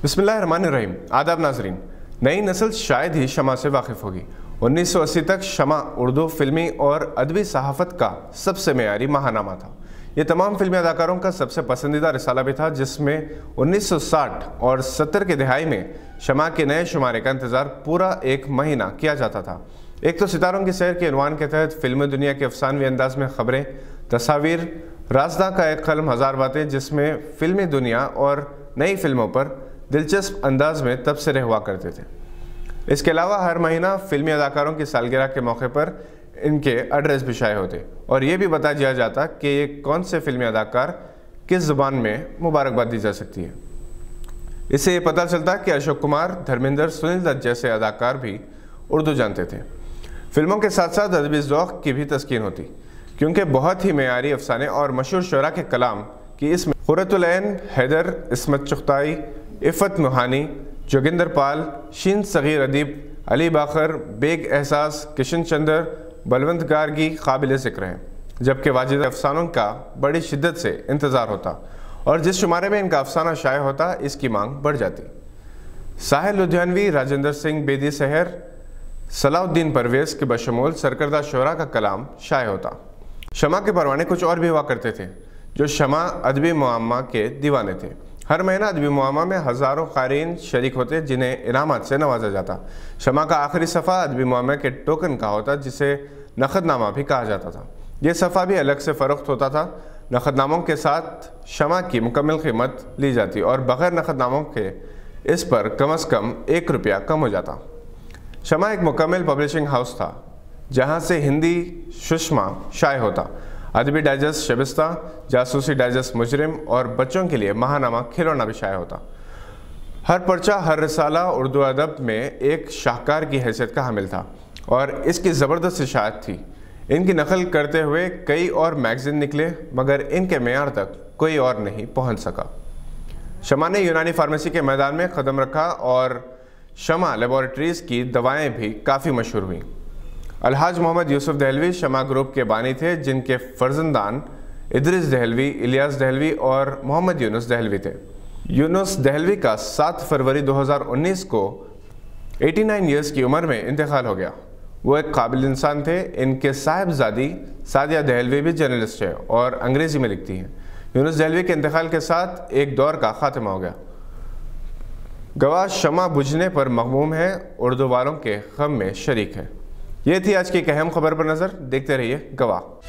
बिस्मिल्लाहिर्रहमानिर्रहीम। आदाब नाजरीन। नई नस्ल शायद ही शमा से वाकिफ़ होगी। 1980 तक शमा उर्दू फिल्मी और अदबी सहाफ़त का सबसे मेयारी महानामा था। ये तमाम फिल्मी अदाकारों का सबसे पसंदीदा रिसाला भी था, जिसमें 1960 और 70 की दहाई में शमा के नए शुमारे का इंतज़ार पूरा एक महीना किया जाता था। एक तो सितारों की सैर के उन्वान के तहत फिल्मी दुनिया के अफसानवी अंदाज में खबरें, तस्वीर, राजदा का एक कलम, हज़ार बातें, जिसमें फिल्मी दुनिया और नई फिल्मों पर दिलचस्प अंदाज में तबसरे हुआ करते थे। इसके अलावा हर महीना फिल्मी अदाकारों की सालगिरह के मौके पर इनके एड्रेस भी शाये होते और ये भी बता दिया जाता कि ये कौन से फिल्मी अदाकार किस ज़ुबान में मुबारकबाद दी जा सकती है। इससे ये पता चलता कि अशोक कुमार, धर्मेंद्र, सुनील दत्त जैसे अदाकार भी उर्दू जानते थे। फिल्मों के साथ साथ अदबी ज़ौक़ की भी तस्कीन होती, क्योंकि बहुत ही मेयारी अफसाने और मशहूर शुरा के कलाम की इसमें खुर्रतुल ऐन, हैदर, इस्मत चुग़ताई, इफ़त मुहानी, जोगिंदर पाल, शीन सगीर अदीब, अली बाखर, बेग एहसास, किशन चंद्र, बलवंत गार्गी काबिल ज़िक्र हैं। जबकि वाजिद अफसानों का बड़ी शिद्दत से इंतज़ार होता और जिस शुमारे में इनका अफसाना शाये होता, इसकी मांग बढ़ जाती। साहिल लुधियानवी, राजेंद्र सिंह बेदी सहर, सलाउद्दीन परवेज़ के बशमूल सरकर्दा शुरा का कलाम शाये होता। शमा के परवाने कुछ और भी हुआ करते थे, जो शमा अदबी मुआम्मा के दीवाने थे। हर महीना अदबी मुआम्मा में हज़ारों क़ारीन शरीक होते, जिन्हें इनामात से नवाजा जाता। शमा का आखिरी सफ़ा अदबी मुआम्मा के टोकन का होता, जिसे नक़दनामा भी कहा जाता था। यह सफ़ा भी अलग से फ़रोख्त होता था। नक़दनामों के साथ शमा की मुकम्मल कीमत ली जाती और बग़ैर नक़दनामों के इस पर कम अज़ कम ₹1 कम हो जाता। शमा एक मुकम्मल पब्लिशिंग हाउस था, जहाँ से हिंदी सुषमा शाये होता, अदबी डाइजेस्ट शबिस्ता, जासूसी डाइजेस्ट मुजरिम और बच्चों के लिए महानामा खिलौना भी शाये होता। हर पर्चा, हर रिसाला उर्दू अदब में एक शाहकार की हैसियत का हामिल था और इसकी ज़बरदस्त इशाअत थी। इनकी नकल करते हुए कई और मैगज़ीन निकले, मगर इनके मेयार तक कोई और नहीं पहुँच सका। शमा ने यूनानी फार्मेसी के मैदान में कदम रखा और शमा लेबॉरेटरीज़ की दवाएँ भी काफ़ी मशहूर हुईं। अलहाज मोहम्मद यूसुफ दहलवी शमा ग्रुप के बानी थे, जिनके फर्जंदान इदरिस दहलवी, इलियास दहलवी और मोहम्मद यूनुस दहलवी थे। यूनुस दहलवी का 7 फरवरी 2019 को 89 ईयर्स की उम्र में इंतकाल हो गया। वो एक काबिल इंसान थे। इनके साहिबजादी सादिया दहलवी भी जर्नलिस्ट है और अंग्रेज़ी में लिखती हैं। यूनुस दहलवी के इंतकाल के साथ एक दौर का खात्मा हो गया। गवाह शमा बुझने पर मग़मूम है, उर्दू वालों के गम में शरीक है। ये थी आज की एक अहम खबर पर नज़र। देखते रहिए गवाह।